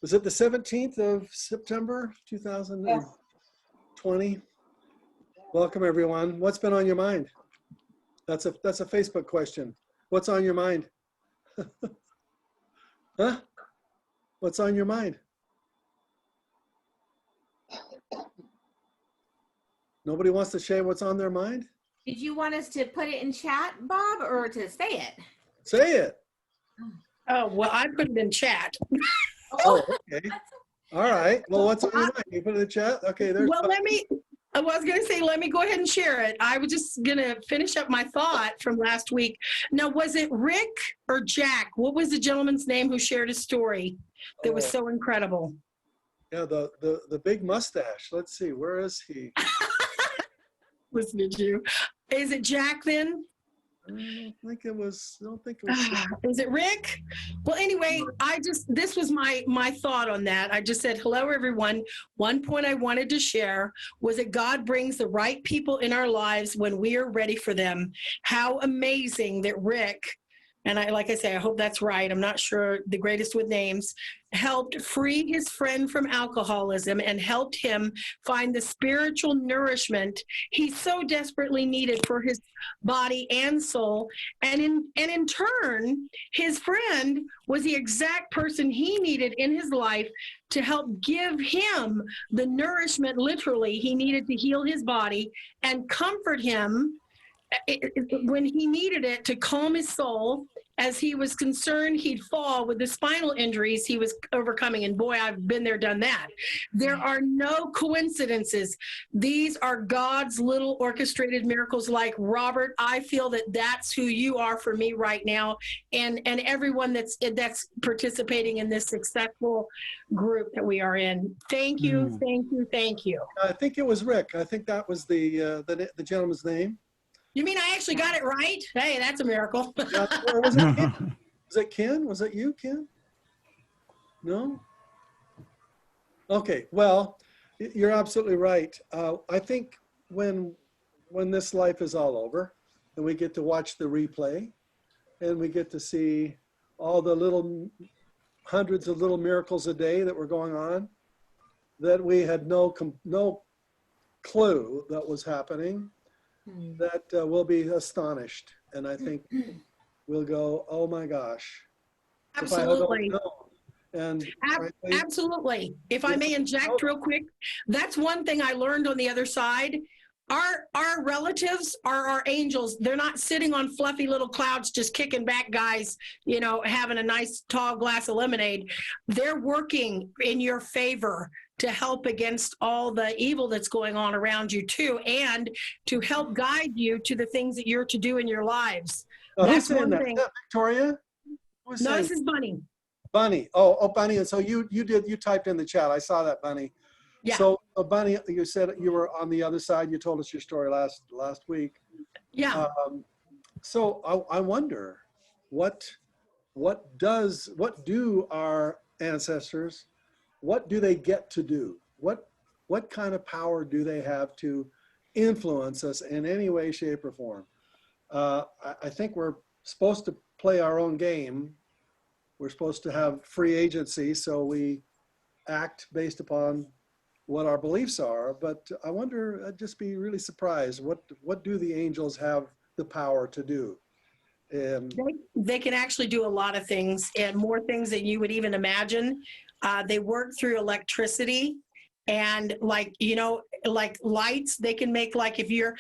Was it the 17th of September, 2020? Welcome, everyone. What's been on your mind? That's a Facebook question. What's on your mind? Huh? What's on your mind? Nobody wants to share what's on their mind? Did you want us to put it in chat, Bob, or to say it? Say it. Oh, well, I put it in chat. Oh, okay. All right. Well, what's on your mind? You put it in the chat? Okay, there's. Well, I was going to say, let me go ahead and share it. I was just going to finish up my thought from last week. Now, was it Rick or Jack? What was the gentleman's name who shared his story that was so incredible? Yeah, the big mustache. Let's see. Where is he? Listen to you. Is it Jack then? I don't think it was. Is it Rick? Well, anyway, this was my thought on that. I just said, hello, everyone. One point I wanted to share was that God brings the right people in our lives when we are ready for them. How amazing that Rick, and like I say, I hope that's right. I'm not sure, the greatest with names, helped free his friend from alcoholism and helped him find the spiritual nourishment he so desperately needed for his body and soul. And in turn, his friend was the exact person he needed in his life to help give him the nourishment, literally, he needed to heal his body and comfort him when he needed it, to calm his soul, as he was concerned he'd fall with the spinal injuries he was overcoming. And boy, I've been there, done that. There are no coincidences. These are God's little orchestrated miracles. Like Robert, I feel that that's who you are for me right now, and everyone that's participating in this successful group that we are in. Thank you, thank you, thank you. I think it was Rick. I think that was the gentleman's name. You mean I actually got it right? Hey, that's a miracle. Or was it Ken? Was it Ken? Was it you, Ken? No? Okay, well, you're absolutely right. I think when this life is all over and we get to watch the replay and we get to see all the little hundreds of little miracles a day that were going on, that we had no clue that was happening, that we'll be astonished. And I think we'll go, oh my gosh. Absolutely. And absolutely. If I may inject real quick, that's one thing I learned on the other side. Our relatives are our angels. They're not sitting on fluffy little clouds just kicking back guys, having a nice tall glass of lemonade. They're working in your favor to help against all the evil that's going on around you too, and to help guide you to the things that you're to do in your lives. That's one thing. Is that Victoria? No, this is Bunny. Bunny. Oh, Bunny. And so you typed in the chat. I saw that, Bunny. Yeah. So Bunny, you said you were on the other side. You told us your story last week. Yeah. So I wonder what do our ancestors, what do they get to do? What kind of power do they have to influence us in any way, shape, or form? I think we're supposed to play our own game. We're supposed to have free agency, so we act based upon what our beliefs are. But I wonder, I'd just be really surprised. What do the angels have the power to do? They can actually do a lot of things, and more things than you would even imagine. They work through electricity, and like lights, they can make, like if you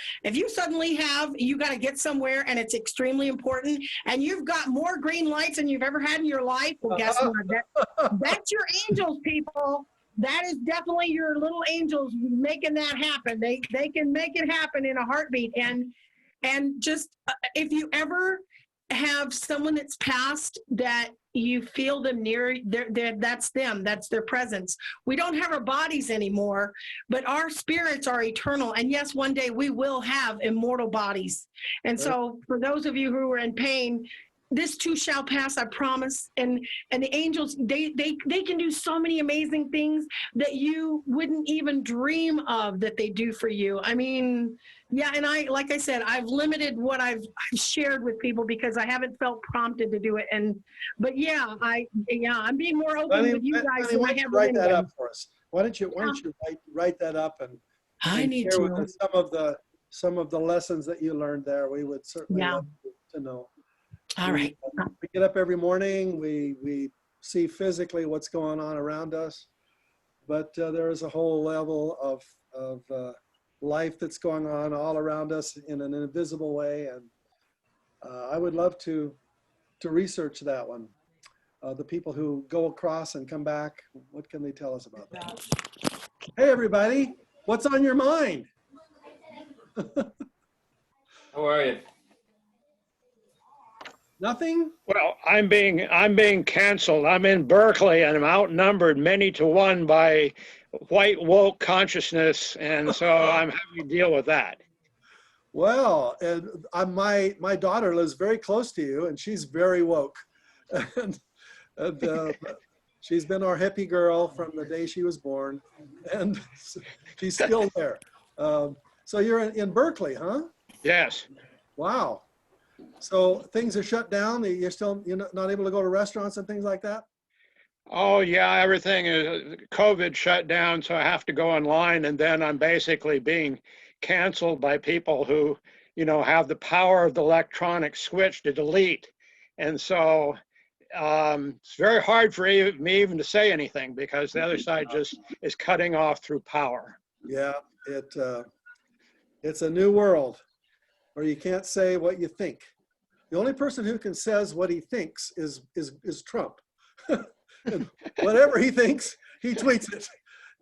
suddenly you got to get somewhere and it's extremely important and you've got more green lights than you've ever had in your life. Well, guess what? That's your angels, people. That is definitely your little angels making that happen. They can make it happen in a heartbeat. And just if you ever have someone that's passed that you feel them near, that's them, that's their presence. We don't have our bodies anymore, but our spirits are eternal. And yes, one day we will have immortal bodies. And so for those of you who are in pain, this too shall pass, I promise. And the angels, they can do so many amazing things that you wouldn't even dream of that they do for you. I mean, yeah, and like I said, I've limited what I've shared with people because I haven't felt prompted to do it. But yeah, I'm being more open Lenny, with you guys Lenny, than why I don't you have with write that anyone. up for us? Why don't you write that up and I need share with to. us some of the lessons that you learned there? We would certainly Yeah. love to know. All right. We get up every morning. We see physically what's going on around us, but there is a whole level of life that's going on all around us in an invisible way, and I would love to research that one. The people who go across and come back, what can they tell us about that? Hey, everybody, what's on your mind? How are you? Nothing? Well, I'm being canceled. I'm in Berkeley and I'm outnumbered many to one by white woke consciousness, and so I'm having to deal with that. Well, and my daughter lives very close to you, and she's very woke. and she's been our hippie girl from the day she was born, and she's still there. So you're in Berkeley, huh? Yes. Wow. So things are shut down. You're not able to go to restaurants and things like that? Oh yeah, everything is COVID shut down, so I have to go online, and then I'm basically being canceled by people who, have the power of the electronic switch to delete. And so it's very hard for me even to say anything because the other side just is cutting off through power. Yeah, it's a new world where you can't say what you think. The only person who can says what he thinks is Trump. And whatever he thinks, he tweets it.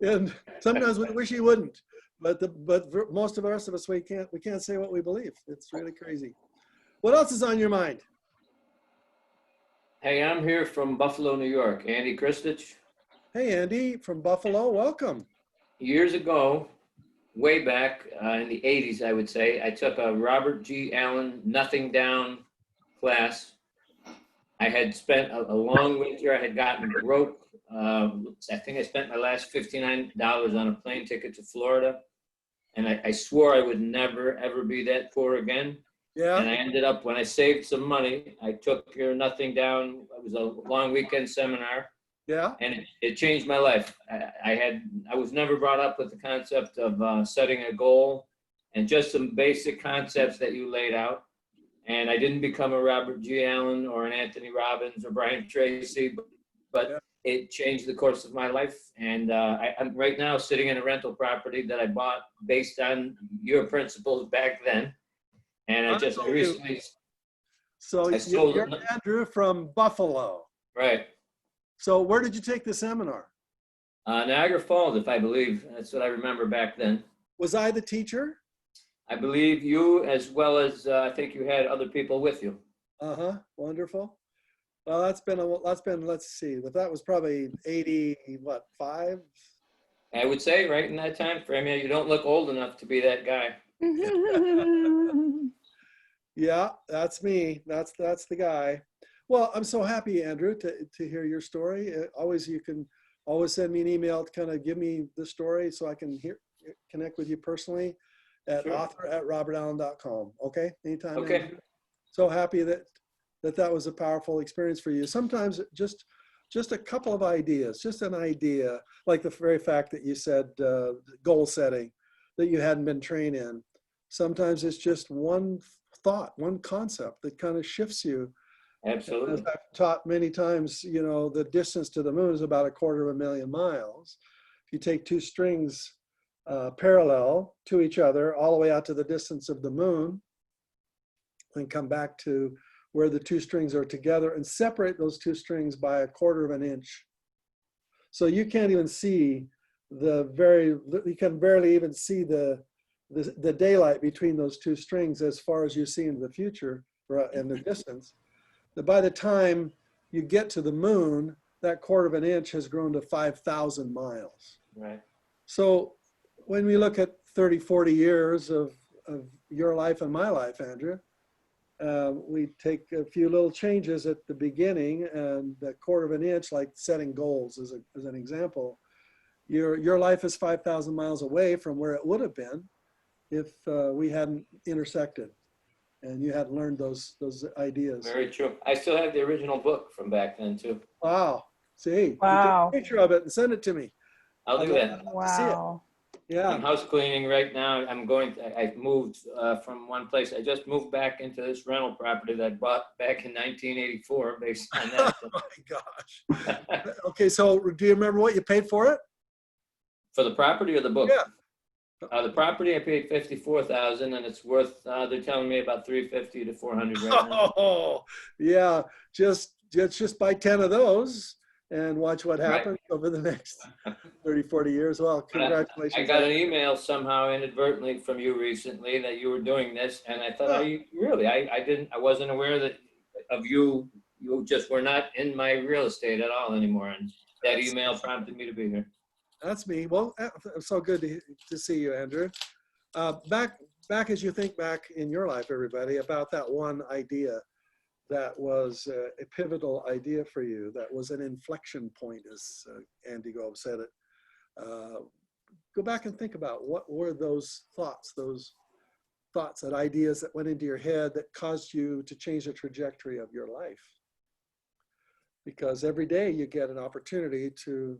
And sometimes we wish he wouldn't. But most of the rest of us, we can't say what we believe. It's really crazy. What else is on your mind? Hey, I'm here from Buffalo, New York. Andy Kristich. Hey, Andy from Buffalo, welcome. Years ago, way back in the 80s, I would say, I took a Robert G. Allen Nothing Down class. I had spent a long winter. I had gotten broke. I think I spent my last $59 on a plane ticket to Florida. And I swore I would never, ever be that poor again. Yeah. And I ended up, when I saved some money, I took your Nothing Down. It was a long weekend seminar. Yeah. And it changed my life. I was never brought up with the concept of setting a goal and just some basic concepts that you laid out. And I didn't become a Robert G. Allen or an Anthony Robbins or Brian Tracy, but Yeah. It changed the course of my life. And I'm right now sitting in a rental property that I bought based on your principles back then. And I recently. So you're Andrew from Buffalo. Right. So where did you take the seminar? Niagara Falls, if I believe. That's what I remember back then. Was I the teacher? I believe you, as well as I think you had other people with you. Uh-huh, wonderful. Well, let's see, but that was probably 85? I would say right in that time frame, you don't look old enough to be that guy. Yeah, that's me. That's the guy. Well, I'm so happy, Andrew, to hear your story. You can always send me an email to kind of give me the story so I can connect with you personally at Sure. author@robertallen.com. Okay, anytime. Okay. Andrew. So happy that was a powerful experience for you. Sometimes just a couple of ideas, just an idea, like the very fact that you said goal setting that you hadn't been trained in. Sometimes it's just one thought, one concept that kind of shifts you. Absolutely. As I've taught many times, the distance to the moon is about 250,000 miles. If you take two strings parallel to each other all the way out to the distance of the moon and come back to where the two strings are together and separate those two strings by 1/4 of an inch. So you can't even see you can barely even see the daylight between those two strings as far as you see into the future in the distance. But by the time you get to the moon, that 1/4 of an inch has grown to 5,000 miles. Right. So when we look at 30, 40 years of your life and my life, Andrew, we take a few little changes at the beginning and a quarter of an inch, like setting goals as an example. Your life is 5,000 miles away from where it would have been if we hadn't intersected and you hadn't learned those ideas. Very true. I still have the original book from back then too. Wow. See, Wow. you take a picture of it and send it to me. I'll do that. Wow. Yeah. I'm house cleaning right now. I moved from one place. I just moved back into this rental property that I bought back in 1984 based on that. Oh my gosh. Okay, so do you remember what you paid for it? For the property or the book? Yeah. The property I paid $54,000 and it's worth, they're telling me about $350 to $400 right now. Oh, yeah. Just buy 10 of those and watch what happens over the next 30, 40 years. Well, congratulations. I got an email somehow inadvertently from you recently that you were doing this, and I thought, I wasn't aware that of you. You just were not in my real estate at all anymore, and that email prompted me to be here. That's me. Well, it's so good to see you, Andrew. Back as you think back in your life, everybody, about that one idea that was a pivotal idea for you, that was an inflection point, as Andy Grove said it. Go back and think about what were those thoughts, that ideas that went into your head that caused you to change the trajectory of your life. Because every day you get an opportunity to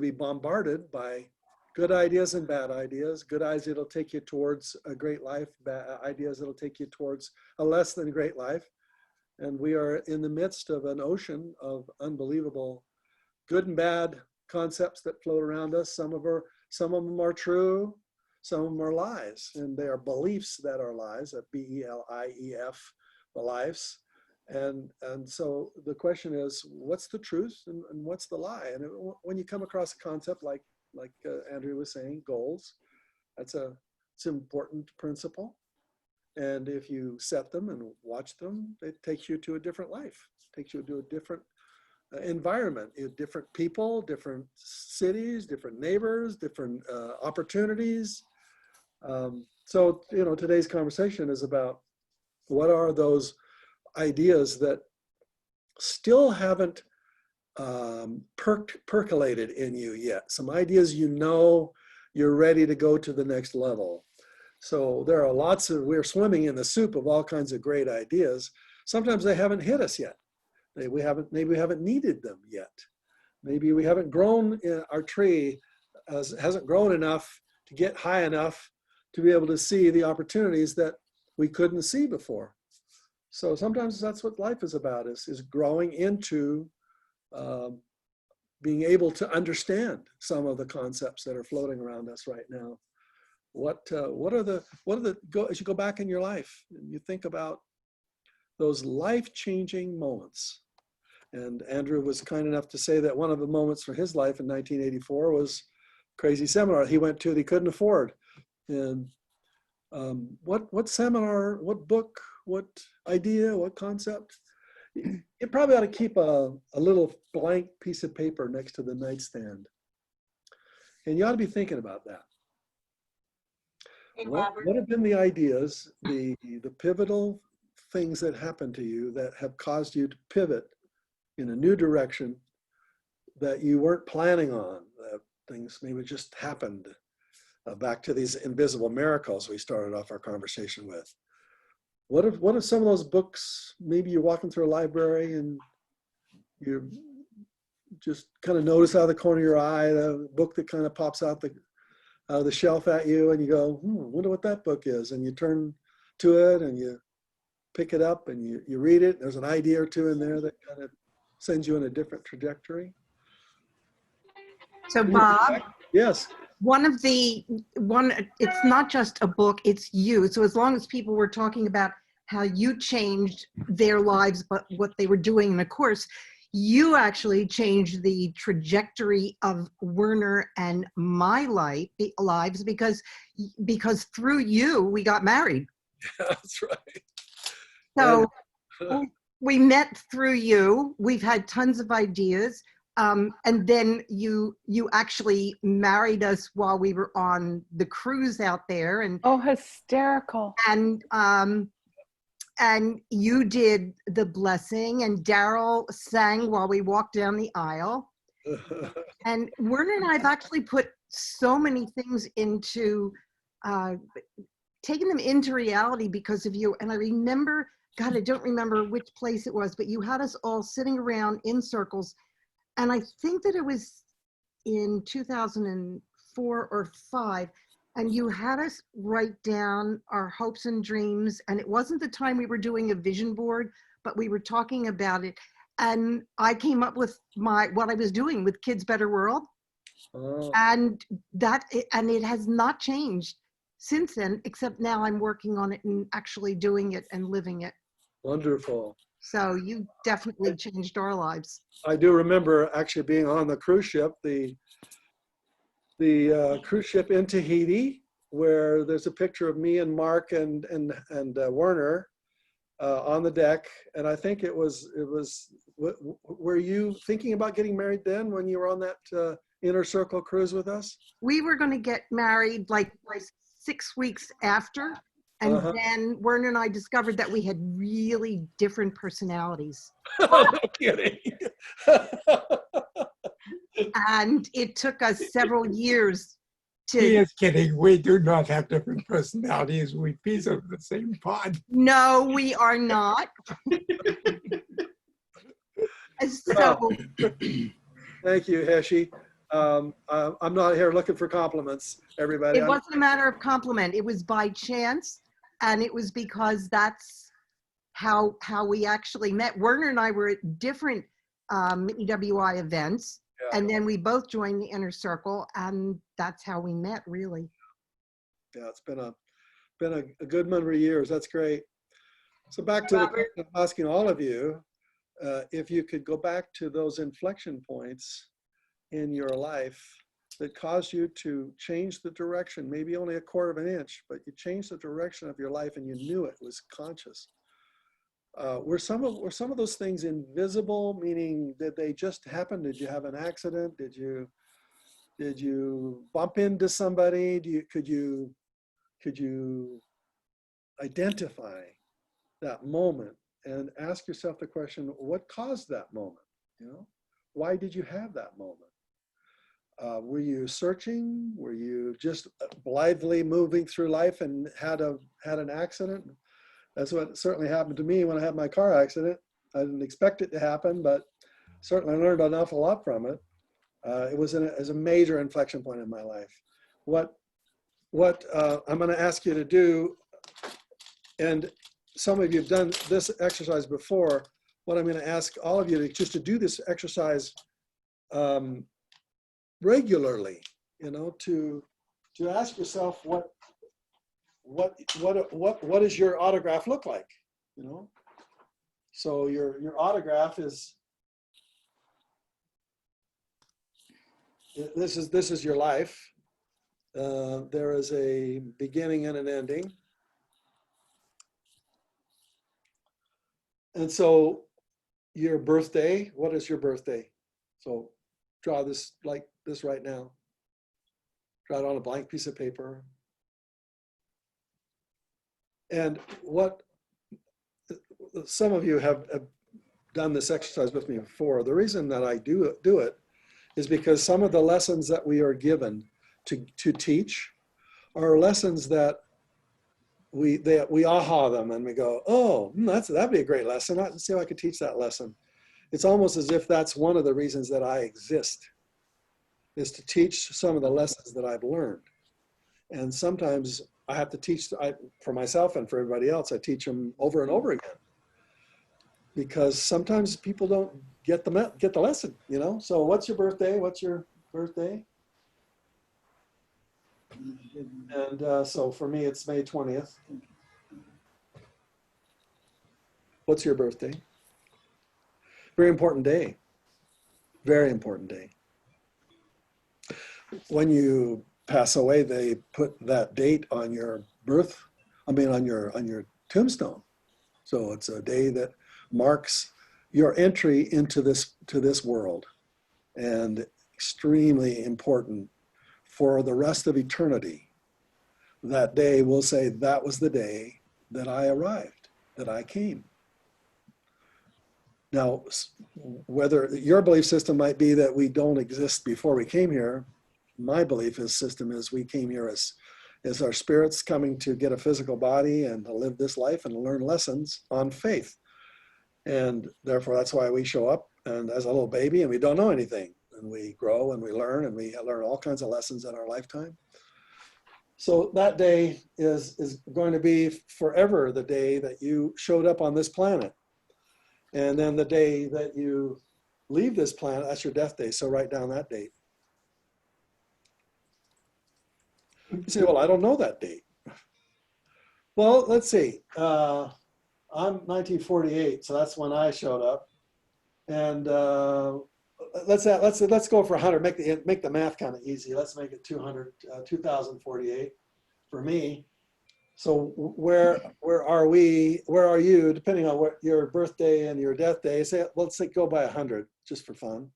be bombarded by good ideas and bad ideas, good ideas that'll take you towards a great life, bad ideas that'll take you towards a less than great life. And we are in the midst of an ocean of unbelievable good and bad concepts that float around us. Some of them are true, some of them are lies, and they are beliefs that are lies, B-E-L-I-E-F, beliefs. And so the question is, what's the truth and what's the lie? And when you come across a concept like Andrew was saying, goals, it's an important principle. And if you set them and watch them, it takes you to a different life, takes you to a different environment, different people, different cities, different neighbors, different opportunities. So, today's conversation is about what are those ideas that still haven't percolated in you yet. Some ideas you're ready to go to the next level. So there are we're swimming in the soup of all kinds of great ideas. Sometimes they haven't hit us yet. Maybe we haven't needed them yet. Maybe we haven't grown, our tree hasn't grown enough to get high enough to be able to see the opportunities that we couldn't see before. So sometimes that's what life is about, is growing into being able to understand some of the concepts that are floating around us right now. As you go back in your life and you think about those life-changing moments. And Andrew was kind enough to say that one of the moments for his life in 1984 was crazy seminar he went to that he couldn't afford. And what seminar, what book, what idea, what concept? You probably ought to keep a little blank piece of paper next to the nightstand. And you ought to be thinking about that. What have been the ideas, the pivotal things that happened to you that have caused you to pivot in a new direction that you weren't planning on? Things maybe just happened. Back to these invisible miracles we started off our conversation with. What if some of those books, maybe you're walking through a library and you just kind of notice out of the corner of your eye, the book that kind of pops out the shelf at you, and you go, I wonder what that book is. And you turn to it and you pick it up and you read it. There's an idea or two in there that kind of sends you in a different trajectory. So Bob, Yes. it's not just a book, it's you. So as long as people were talking about how you changed their lives, but what they were doing, and of course, you actually changed the trajectory of Werner and my lives because through you, we got married. That's right. So we met through you. We've had tons of ideas. And then you actually married us while we were on the cruise out there. And oh, hysterical. And and you did the blessing, and Daryl sang while we walked down the aisle. And Werner and I have actually put so many things into, taking them into reality because of you. And I remember, God, I don't remember which place it was, but you had us all sitting around in circles. And I think that it was in 2004 or 5. And you had us write down our hopes and dreams. And it wasn't the time we were doing a vision board, but we were talking about it. And I came up with what I was doing with Kids Better World. Oh, And it has not changed since then, except now I'm working on it and actually doing it and living it. wonderful. So you definitely changed our lives. I do remember actually being on the cruise ship, the cruise ship in Tahiti, where there's a picture of me and Mark and Werner on the deck. And I think were you thinking about getting married then when you were on that Inner Circle cruise with us? We were going to get married like 6 weeks after. And then Werner and I discovered that we had really different personalities. No kidding. And it took us several years He to, is kidding. We do not have different personalities. We piece of the same pod. no, we are not. So, Thank you, Heshi. I'm not here looking for compliments, everybody. it wasn't a matter of compliment. It was by chance. And it was because that's how we actually met. Werner and I were at different EWI events. Yeah. And then we both joined the Inner Circle, and that's how we met, really. Yeah, it's been a good number of years. That's great. So back to the question I'm asking all of you, if you could go back to those inflection points in your life that caused you to change the direction, maybe only a quarter of an inch, but you changed the direction of your life and you knew it was conscious. Were some of those things invisible? Meaning, did they just happen? Did you have an accident? Did you bump into somebody? Could you identify that moment and ask yourself the question, what caused that moment? You know, why did you have that moment? Were you searching? Were you just blithely moving through life and had an accident? That's what certainly happened to me when I had my car accident. I didn't expect it to happen, but certainly learned an awful lot from it. It was a major inflection point in my life. What I'm going to ask you to do, and some of you have done this exercise before, what I'm going to ask all of you to just to do this exercise regularly, you know, to ask yourself what does your autograph look like, you know? So your autograph is, this is your life. There is a beginning and an ending. And so your birthday, what is your birthday? So draw this like this right now. Draw it on a blank piece of paper. And what some of you have done this exercise with me before. The reason that I do it is because some of the lessons that we are given to teach are lessons that we aha them and we go, oh, that'd be a great lesson. Let's see if I could teach that lesson. It's almost as if that's one of the reasons that I exist, is to teach some of the lessons that I've learned. And sometimes I have to teach for myself and for everybody else. I teach them over and over again because sometimes people don't get the lesson, you know? So what's your birthday? What's your birthday? And so for me, it's May 20th. What's your birthday? Very important day. Very important day. When you pass away, they put that date on your on your tombstone. So it's a day that marks your entry into this world, and extremely important for the rest of eternity. That day will say, that was the day that I arrived. that I came. Now, whether your belief system might be that we don't exist before we came here, my belief system is we came here as our spirits coming to get a physical body and to live this life and learn lessons on faith. And therefore, that's why we show up and as a little baby and we don't know anything. And we grow and we learn all kinds of lessons in our lifetime. So that day is going to be forever the day that you showed up on this planet. And then the day that you leave this planet, that's your death day. So write down that date. You say, well, I don't know that date. Well, let's see. I'm 1948, so that's when I showed up. And let's go for 100. Make the math kind of easy. Let's make it 200. 2048 for me. So where are we? Where are you? Depending on what your birthday and your death day. Say, let's say go by 100 just for fun.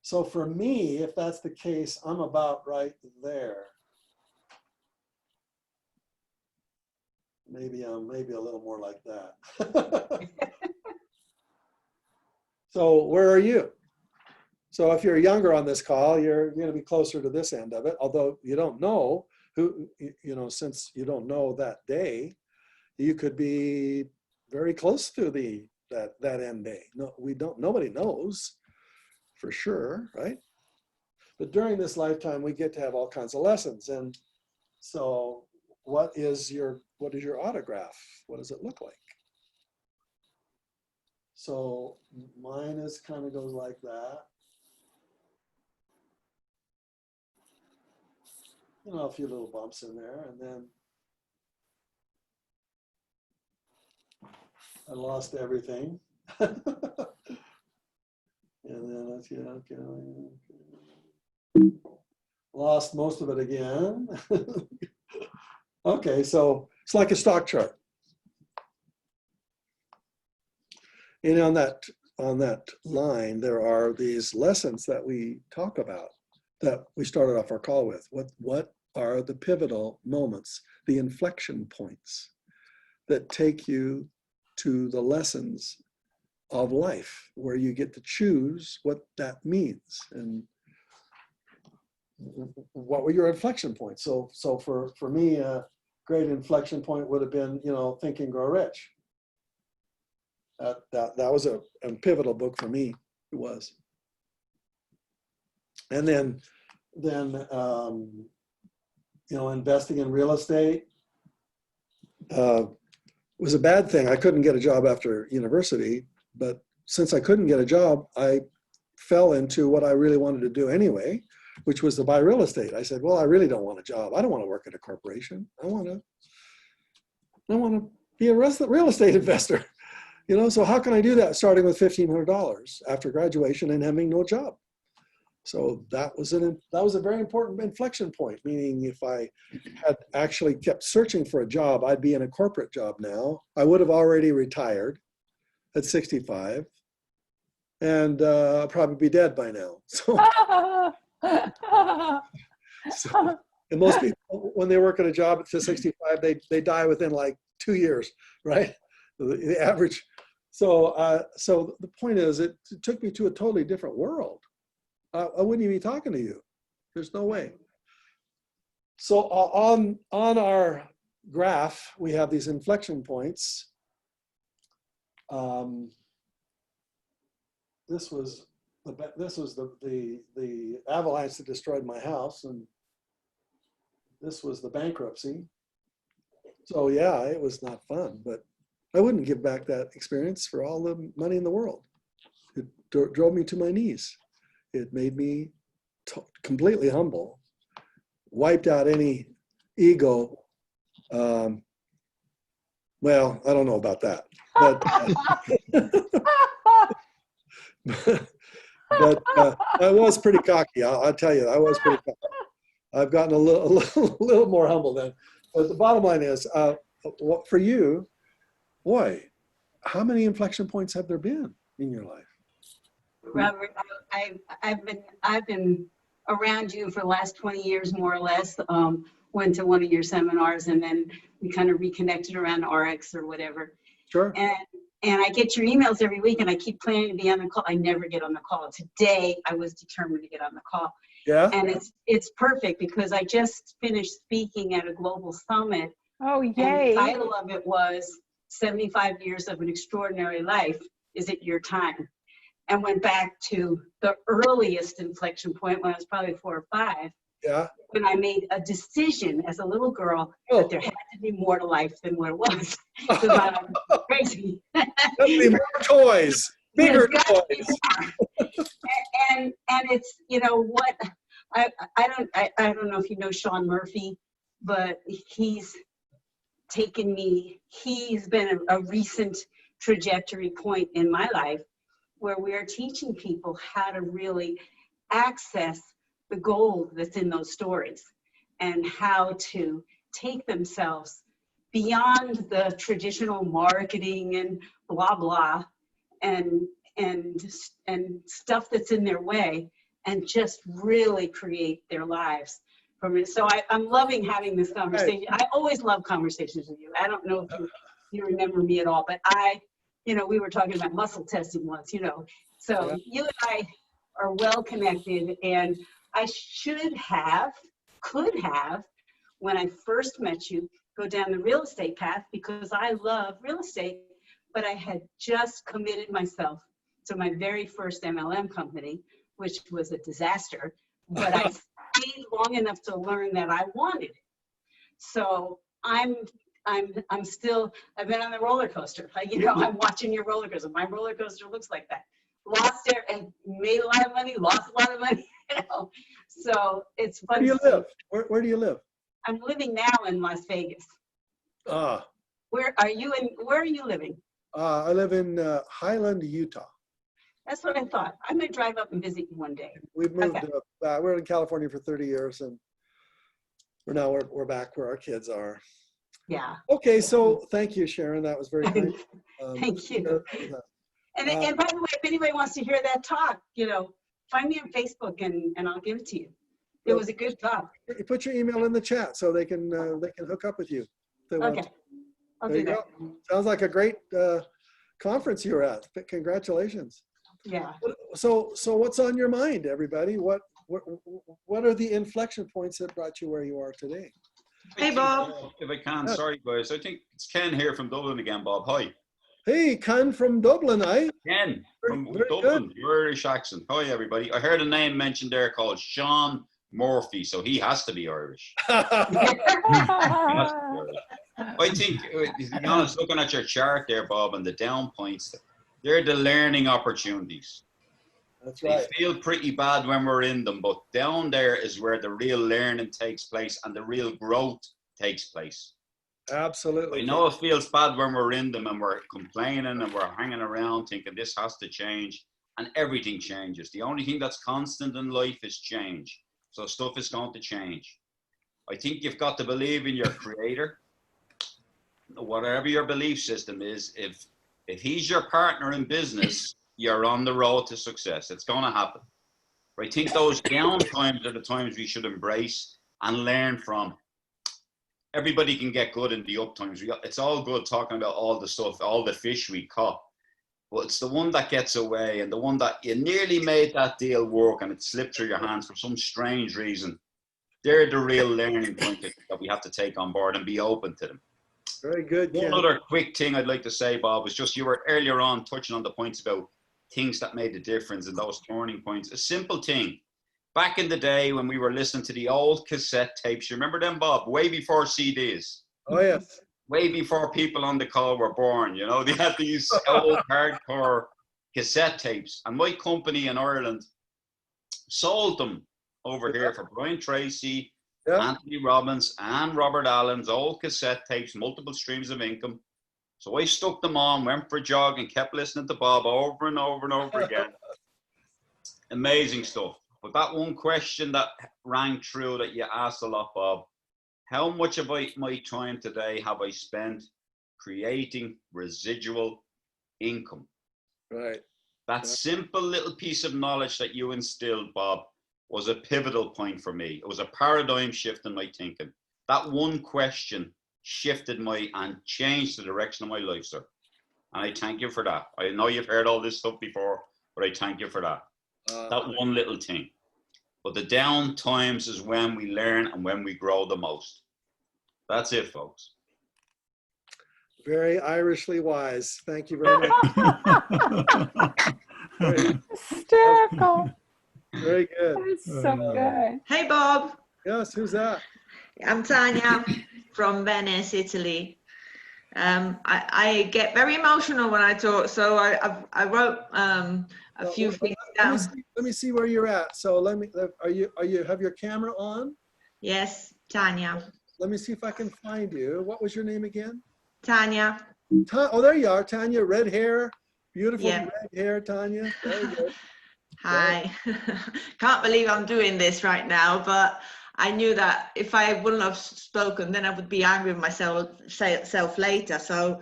So for me, if that's the case, I'm about right there. Maybe I'm a little more like that. So where are you? So if you're younger on this call, you're going to be closer to this end of it. Although you don't know who, since you don't know that day, you could be very close to that end day. No, nobody knows for sure, right? But during this lifetime, we get to have all kinds of lessons. And so what is your autograph? What does it look like? So mine kind of goes like that. A few little bumps in there, and then I lost everything. And then let's get okay. Lost most of it again. Okay, so it's like a stock chart. And on that line, there are these lessons that we talk about that we started off our call with. What are the pivotal moments, the inflection points that take you to the lessons of life, where you get to choose what that means and what were your inflection points? So for me, a great inflection point would have been, Think and Grow Rich. That was a pivotal book for me. It was. And then investing in real estate was a bad thing. I couldn't get a job after university, but since I couldn't get a job, I fell into what I really wanted to do anyway, which was to buy real estate. I said, well, I really don't want a job. I don't want to work at a corporation. I want to be a real estate investor. So how can I do that starting with $1,500 after graduation and having no job? So that was a very important inflection point, meaning if I had actually kept searching for a job, I'd be in a corporate job now. I would have already retired at 65 and probably be dead by now. And most people, when they work at a job to 65, they die within like 2 years, right? The average. So the point is, it took me to a totally different world. I wouldn't even be talking to you. There's no way. So on our graph, we have these inflection points. This was the avalanche that destroyed my house, and this was the bankruptcy. So yeah, it was not fun, but I wouldn't give back that experience for all the money in the world. It drove me to my knees. It made me completely humble, wiped out any ego. Well, I don't know about that, but I was pretty cocky. I'll tell you, I was pretty cocky. I've gotten a little more humble then. But the bottom line is, for you, boy, how many inflection points have there been in your life? Robert, I've been around you for the last 20 years, more or less. Went to one of your seminars, and then we kind of reconnected around RX or whatever. Sure. And I get your emails every week, and I keep planning to be on the call. I never get on the call. Today, I was determined to get on the call. Yeah. And it's perfect because I just finished speaking at a global summit. Oh, And the yay. title of it was 75 Years of an Extraordinary Life. Is it your time? And went back to the earliest inflection point when I was probably 4 or 5, Yeah. when I made a decision as a little girl Oh. that there had to be more to life than what it was. Because I'm crazy. There'll be more toys, bigger There's gotta be toys. more. and it's, you know what, I don't know if you know Sean Murphy, but he's taken me, he's been a recent trajectory point in my life where we are teaching people how to really access the gold that's in those stories and how to take themselves beyond the traditional marketing and blah blah and stuff that's in their way, and just really create their lives from it. So I'm loving having this conversation. I always love conversations with you. I don't know if you remember me at all, but we were talking about muscle testing once, So Yeah. you and I are well connected, and I could have, when I first met you, go down the real estate path because I love real estate, but I had just committed myself to my very first MLM company, which was a disaster, but I stayed long enough to learn that I wanted it. So I'm still, I've been on the roller coaster. I'm watching your roller coaster. My roller coaster looks like that. Lost there and made a lot of money, lost a lot of money, So it's fun. Where do you live? Where do you live? I'm living now in Las Vegas. Ah, Where are you living? I live in Highland, Utah. That's what I thought. I might drive up and visit you one day. We've moved. Okay. We're in California for 30 years, and we're back where our kids are. Yeah. Okay, so thank you, Sharon. That was very kind. Thank you. And by the way, if anybody wants to hear that talk, find me on Facebook and I'll give it to you. It was a good talk. You put your email in the chat so they can hook up with you. If they want Okay. to. I'll There do you that. go. Sounds like a great conference you were at. Congratulations. Yeah. So what's on your mind, everybody? What are the inflection points that brought you where you are today? Hey, Bob. If I can, Yeah. sorry, guys. I think it's Ken here from Dublin again, Bob. Hi. Hey, Ken from Dublin, eh? Ken from Very Dublin, your Irish accent. Hi, everybody. I heard a name mentioned there called Sean Murphy, so he has to be Irish. He has to be Irish. I think, to be honest, looking at your chart there, Bob, and the down points, they're the learning opportunities. That's They right. feel pretty bad when we're in them, but down there is where the real learning takes place and the real growth takes place. Absolutely. I know it feels bad when we're in them and we're complaining and we're hanging around thinking this has to change, and everything changes. The only thing that's constant in life is change. So stuff is going to change. I think you've got to believe in your creator. Whatever your belief system is, if he's your partner in business, you're on the road to success. It's going to happen. I think those down times are the times we should embrace and learn from. Everybody can get good in the up times. It's all good talking about all the stuff, all the fish we caught. But it's the one that gets away and the one that you nearly made that deal work and it slipped through your hands for some strange reason. They're the real learning point that we have to take on board and be open to them. Very good, Ken. One other quick thing I'd like to say, Bob, was just you were earlier on touching on the points about things that made a difference and those turning points. A simple thing. Back in the day when we were listening to the old cassette tapes, you remember them, Bob? Way before CDs. Oh, yes. Way before people on the call were born, they had these old hardcore cassette tapes. And my company in Ireland sold them over here for Brian Tracy, Yeah. Anthony Robbins, and Robert Allen's old cassette tapes, multiple streams of income. So I stuck them on, went for a jog, and kept listening to Bob over and over and over again. Amazing stuff. But that one question that rang true that you asked a lot, Bob, how much of my time today have I spent creating residual income? Right. That Yeah. simple little piece of knowledge that you instilled, Bob, was a pivotal point for me. It was a paradigm shift in my thinking. That one question shifted and changed the direction of my life, sir. And I thank you for that. I know you've heard all this stuff before, but I thank you for that. That one little thing. But the down times is when we learn and when we grow the most. That's it, folks. Very Irishly wise. Thank you very much. Very, Hysterical. very good. That's so good. Hey, Bob. Yes, who's that? I'm Tanya from Venice, Italy. I get very emotional when I talk, so I wrote a few things down. Let me see where you're at. So are you have your camera on? Yes, Tanya. Let me see if I can find you. What was your name again? Tanya. Oh, there you are, Tanya. Red hair, beautiful Yeah. red hair, Tanya. Very good. Hi. Can't believe I'm doing this right now, but I knew that if I wouldn't have spoken, then I would be angry with myself later. So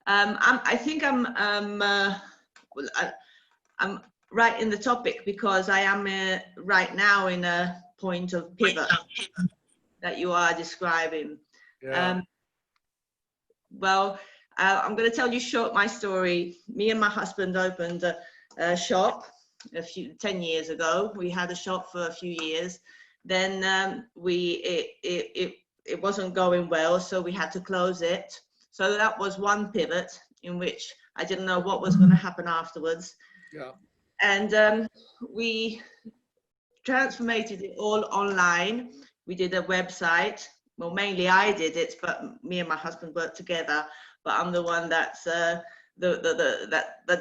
I think I'm right in the topic because I am right now in a point of pivot that you are describing. Yeah. Well, I'm going to tell you short my story. Me and my husband opened a shop 10 years ago. We had a shop for a few years. Then it wasn't going well, so we had to close it. So that was one pivot in which I didn't know what was going to happen afterwards. Yeah. And we transformed it all online. We did a website. Well, mainly I did it, but me and my husband worked together. But I'm the one that's that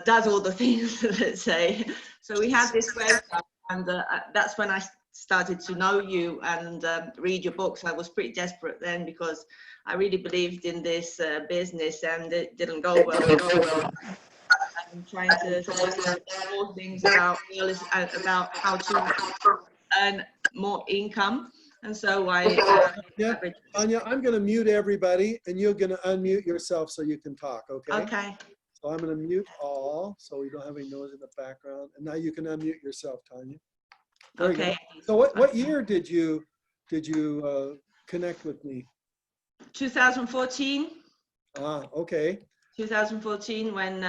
does all the things, let's say. So we had this website, and that's when I started to know you and read your books. I was pretty desperate then because I really believed in this business, and it didn't go well. I'm trying to learn more things about how to earn more income. And so yeah, Anya, I'm going to mute everybody, and you're going to unmute yourself so you can talk, okay? Okay. So I'm going to mute all, so we don't have any noise in the background. And now you can unmute yourself, Tanya. Very Okay. good. So what year did you connect with me? 2014. Okay. 2014 when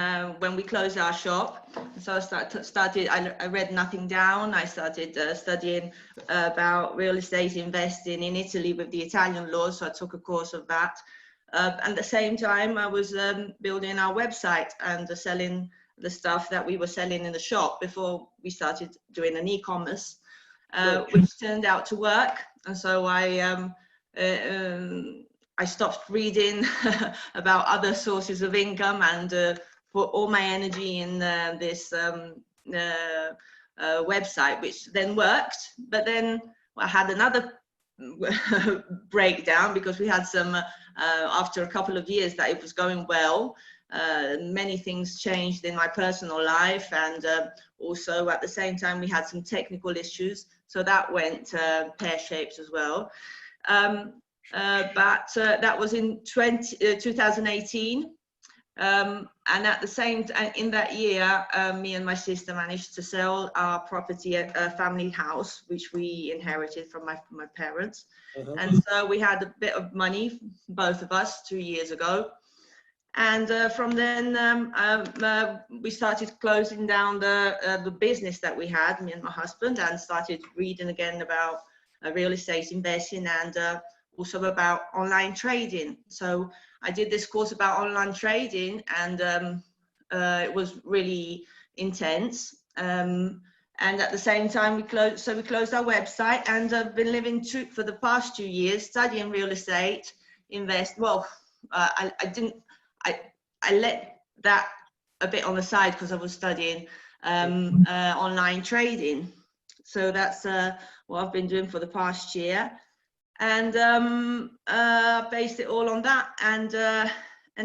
we closed our shop. So I read Nothing Down. I started studying about real estate investing in Italy with the Italian laws. So I took a course of that. At the same time, I was building our website and selling the stuff that we were selling in the shop before we started doing an e-commerce, which turned out to work. And so I stopped reading about other sources of income and put all my energy in this website, which then worked. But then I had another breakdown because we had some, after a couple of years that it was going well, many things changed in my personal life, and also at the same time we had some technical issues. So that went pear-shaped as well. But that was in 2018. And at the same time, in that year, me and my sister managed to sell our property at a family house, which we inherited from my parents. And so we had a bit of money, both of us, 2 years ago. And from then, we started closing down the business that we had, me and my husband, and started reading again about real estate investing and also about online trading. So I did this course about online trading, and it was really intense. And at the same time, we closed our website, and I've been living for the past 2 years studying real estate, Well, I let that a bit on the side because I was studying online trading. So that's what I've been doing for the past year. And based it all on that, and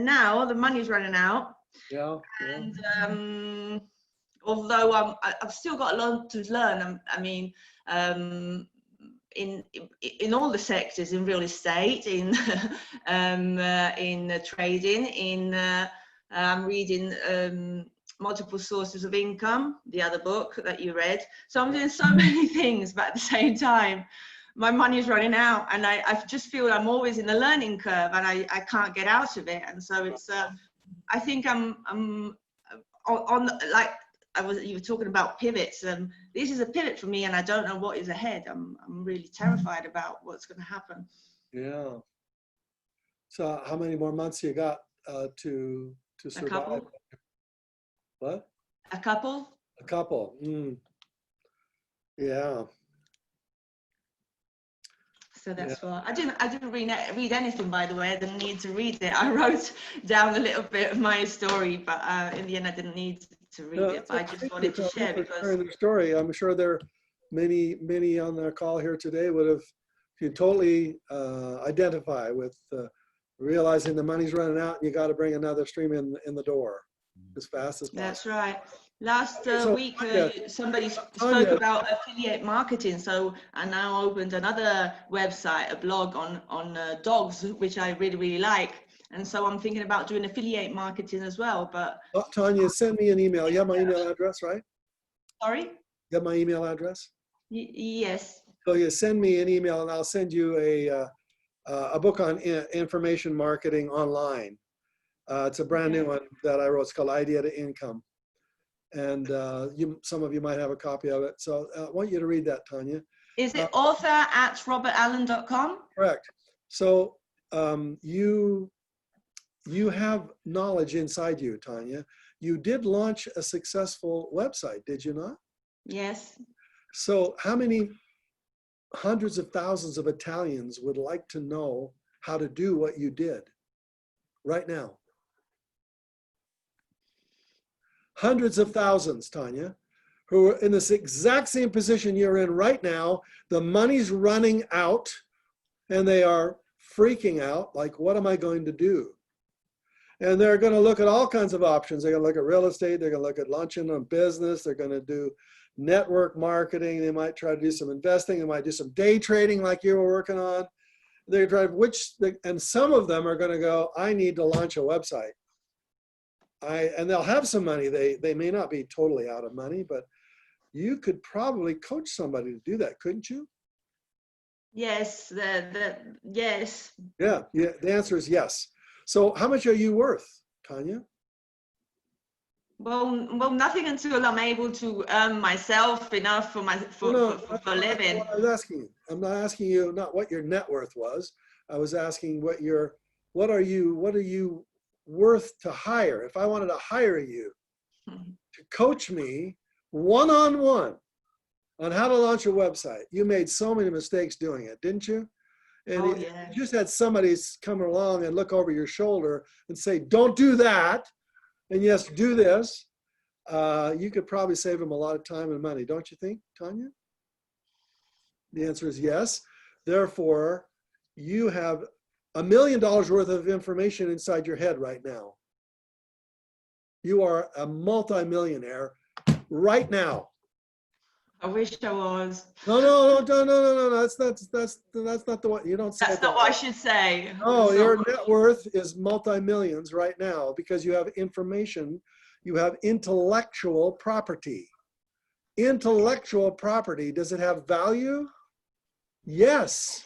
now the money's running out. Yeah. And although I've still got a lot to learn. I mean, in all the sectors, in real estate, in trading, I'm reading Multiple Sources of Income, the other book that you read. So I'm doing so many things, but at the same time, my money is running out, and I just feel I'm always in the learning curve, and I can't get out of it. And so it's I think I'm on like you were talking about pivots. This is a pivot for me, and I don't know what is ahead. I'm really terrified about what's going to happen. Yeah. So how many more months you got to A survive? couple. What? A couple. A couple. Yeah. So that's why I didn't read anything, by the way. I didn't need to read it. I wrote down a little bit of my story, but in the end I didn't need to read it. But I just wanted to share because sharing their story. I'm sure there are many on the call here today can totally identify with realizing the money's running out and you got to bring another stream in the door as fast as possible. that's right. Last week, Tanya, somebody spoke Tanya. about affiliate marketing. So I now opened another website, a blog on dogs, which I really like. And so I'm thinking about doing affiliate marketing as well. But Tanya, send me an email. You have my email address, right? sorry? You have my email address? Yes. So you send me an email and I'll send you a book on information marketing online. It's a brand new one that I wrote. It's called Idea to Income. And some of you might have a copy of it. So I want you to read that, Tanya. Is it author@robertallen.com? Correct. So you have knowledge inside you, Tanya. You did launch a successful website, did you not? Yes. So how many hundreds of thousands of Italians would like to know how to do what you did right now? Hundreds of thousands, Tanya, who are in this exact same position you're in right now. The money's running out and they are freaking out, like, what am I going to do? And they're going to look at all kinds of options. They're going to look at real estate. They're going to look at launching a business. They're going to do network marketing. They might try to do some investing. They might do some day trading like you were working on. They drive and some of them are going to go, I need to launch a website. And they'll have some money. They may not be totally out of money, but you could probably coach somebody to do that, couldn't you? Yes. Yes. Yeah. The answer is yes. So how much are you worth, Tanya? Well, nothing until I'm able to earn myself enough for a living. What I was asking you. I'm not asking you not what your net worth was. I was asking what are you worth to hire? If I wanted to hire you to coach me one-on-one on how to launch a website, you made so many mistakes doing it, didn't you? And you just had somebody come along and look over your shoulder and say, don't do that. And yes, do this. You could probably save them a lot of time and money, don't you think, Tanya? The answer is yes. Therefore, you have $1 million worth of information inside your head right now. You are a multimillionaire right now. I wish I was. No. That's not the one. You don't say That's that. not what I should say. No, your net worth is multi-millions right now because you have information. You have intellectual property. Intellectual property, does it have value? Yes.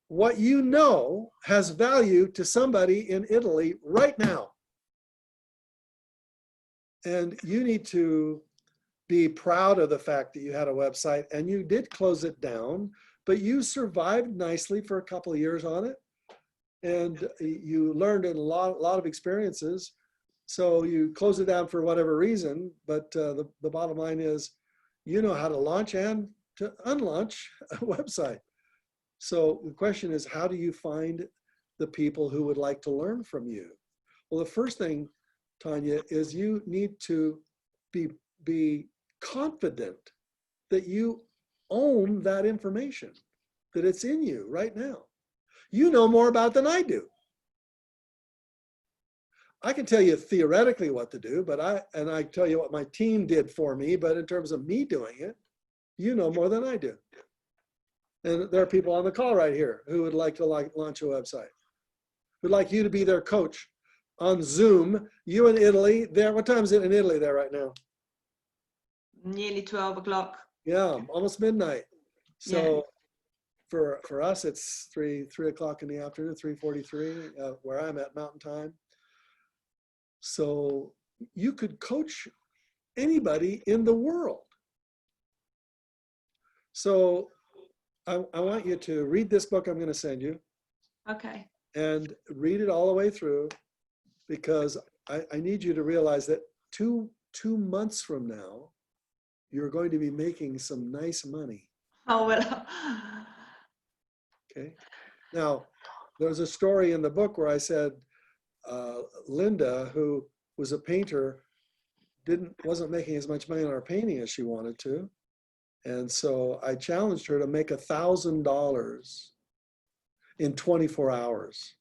What you know has value to somebody in Italy right now. And you need to be proud of the fact that you had a website and you did close it down, but you survived nicely for a couple of years on it. And you learned a lot of experiences. So you closed it down for whatever reason, but the bottom line is you know how to launch and to unlaunch a website. So the question is, how do you find the people who would like to learn from you? Well, the first thing, Tanya, is you need to be confident that you own that information, that it's in you right now. You know more about it than I do. I can tell you theoretically what to do, but I tell you what my team did for me, but in terms of me doing it, you know more than I do. And there are people on the call right here who would like to launch a website, who'd like you to be their coach on Zoom. You in Italy, there. What time is it in Italy there right now? Nearly 12 o'clock. Yeah, almost midnight. So for us, it's 3 o'clock in the afternoon, 3:43, where I'm at Mountain Time. So you could coach anybody in the world. So I want you to read this book I'm going to send you Okay. and read it all the way through, because I need you to realize that two months from now, you're going to be making some nice money. Oh, well. Okay. Now, there's a story in the book where I said Linda, who was a painter, wasn't making as much money on her painting as she wanted to. And so I challenged her to make $1,000 in 24 hours.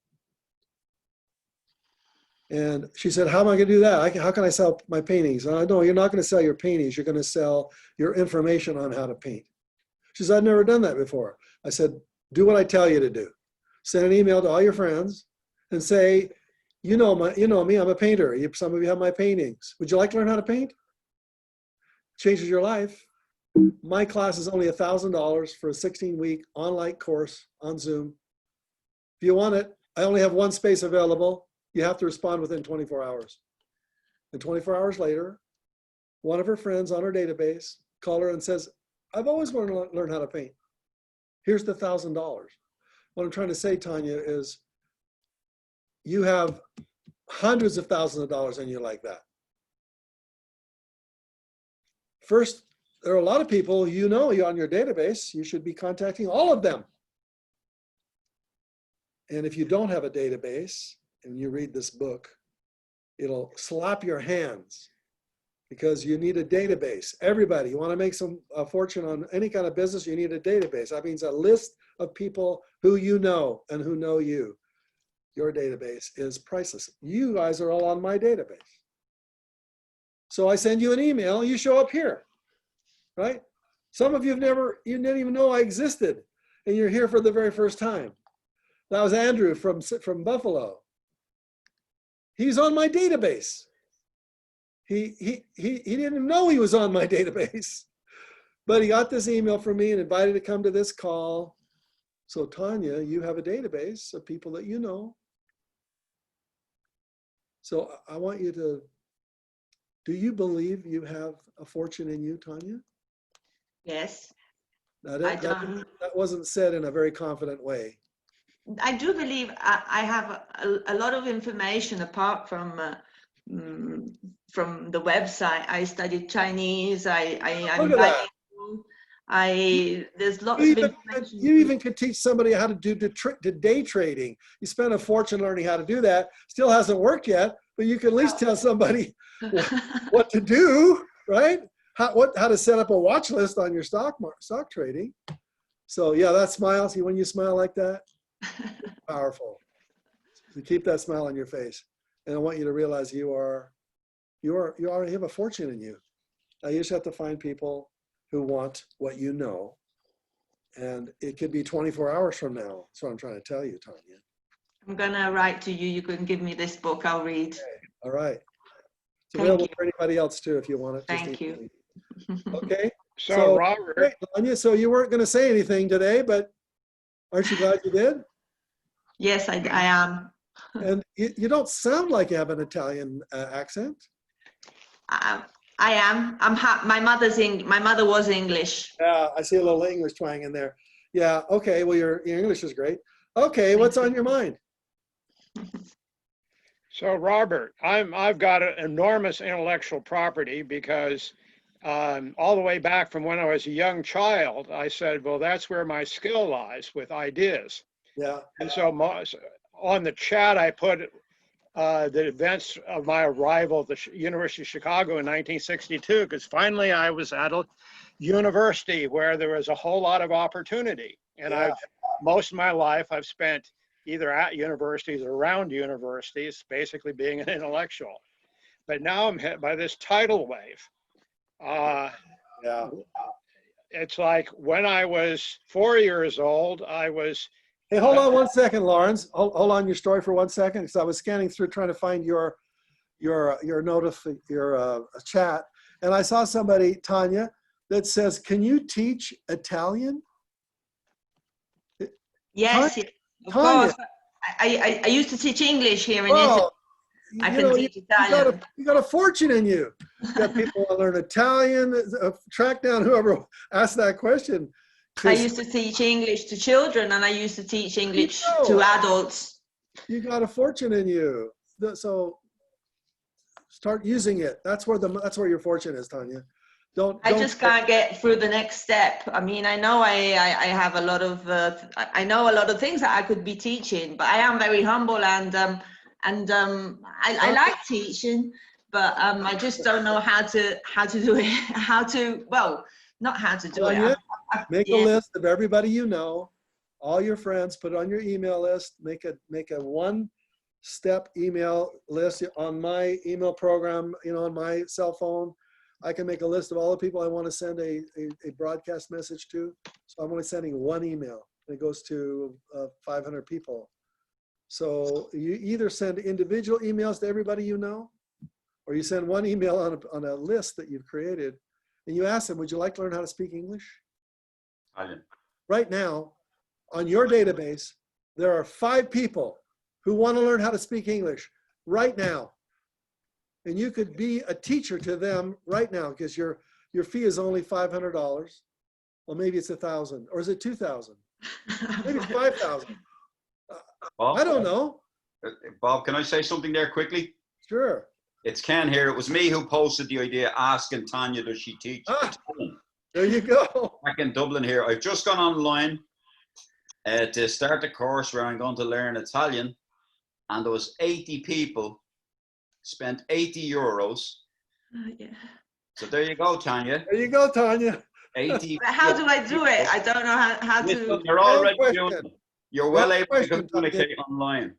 And she said, how am I going to do that? How can I sell my paintings? And I know you're not going to sell your paintings. You're going to sell your information on how to paint. She said, I've never done that before. I said, do what I tell you to do. Send an email to all your friends and say, you know me, I'm a painter. Some of you have my paintings. Would you like to learn how to paint? Changes your life. My class is only $1,000 for a 16-week online course on Zoom. If you want it, I only have one space available. You have to respond within 24 hours. And 24 hours later, one of her friends on her database called her and says, I've always wanted to learn how to paint. Here's the $1,000. What I'm trying to say, Tanya, is you have hundreds of thousands of dollars in you like that. First, there are a lot of people you know on your database. You should be contacting all of them. And if you don't have a database and you read this book, it'll slap your hands because you need a database. Everybody, you want to make a fortune on any kind of business, you need a database. That means a list of people who you know and who know you. Your database is priceless. You guys are all on my database. So I send you an email, you show up here, right? Some of you you didn't even know I existed, and you're here for the very first time. That was Andrew from Buffalo. He's on my database. He didn't know he was on my database, but he got this email from me and invited to come to this call. So Tanya, you have a database of people that you know. So I want you to, do you believe you have a fortune in you, Tanya? Yes. That wasn't said in a very confident way. I do believe I have a lot of information apart from the website. I studied Chinese. I'm bilingual. There's lots of information. You even could teach somebody how to do day trading. You spend a fortune learning how to do that. Still hasn't worked yet, but you can at least tell somebody what to do, right? How to set up a watch list on your stock trading. So yeah, that smile. See, when you smile like that, powerful. So keep that smile on your face, and I want you to realize you already have a fortune in you. Now you just have to find people who want what you know, and it could be 24 hours from now. That's what I'm trying to tell you, Tanya. I'm gonna write to you. You can give me this book. I'll read. Okay. All right. It's available for anybody else too if you want it. Thank you. Okay. So Robert, great, Tanya. So you weren't going to say anything today, but aren't you glad you did? Yes, I am. And you don't sound like you have an Italian accent. I am. My mother was English. Yeah, I see a little English twang in there. Yeah. Okay. Well, your English is great. Okay. What's on your mind? So Robert, I've got an enormous intellectual property because all the way back from when I was a young child, I said, well, that's where my skill lies, with ideas. Yeah. And so on the chat, I put the events of my arrival at the University of Chicago in 1962, because finally I was at a university where there was a whole lot of opportunity. And most of my life I've spent either at universities or around universities, basically being an intellectual. But now I'm hit by this tidal wave. It's like when I was 4 years old, I was. Hey, hold on 1 second, Lawrence. Hold on your story for 1 second, because I was scanning through trying to find your chat, and I saw somebody, Tanya, that says, "Can you teach Italian?" Yes, of course. I used to teach English here in Italy. I you can know, teach Italian. you got a fortune in you. You got people that learn Italian, track down whoever asked that question. I used to teach English to children, and I used to teach English to adults. You got a fortune in you. So start using it. That's where your fortune is, Tanya. I just can't get through the next step. I mean, I know I have a lot of I know a lot of things that I could be teaching, but I am very humble, and I like teaching, but I just don't know how to do it. Not how to do Tanya, it. make a list of everybody you know, all your friends, put it on your email list, make a one-step email list on my email program, on my cell phone. I can make a list of all the people I want to send a broadcast message to. So I'm only sending one email. It goes to 500 people. So you either send individual emails to everybody you know, or you send one email on a list that you've created, and you ask them, would you like to learn how to speak English? Right now, on your database, there are 5 people who want to learn how to speak English right now. And you could be a teacher to them right now, because your fee is only $500. Well, maybe it's 1,000, or is it 2,000? Maybe it's 5,000. I don't know. Bob, can I say something there quickly? Sure. It's Ken here. It was me who posted the idea asking Tanya, does she teach? There you go. Back in Dublin here. I've just gone online to start a course where I'm going to learn Italian, and there was 80 people, spent 80 euros. Yeah. So there you go, Tanya. There you go, Tanya. 80. But how do I do it? I don't know how to. You're already doing it. You're well able to question, communicate online.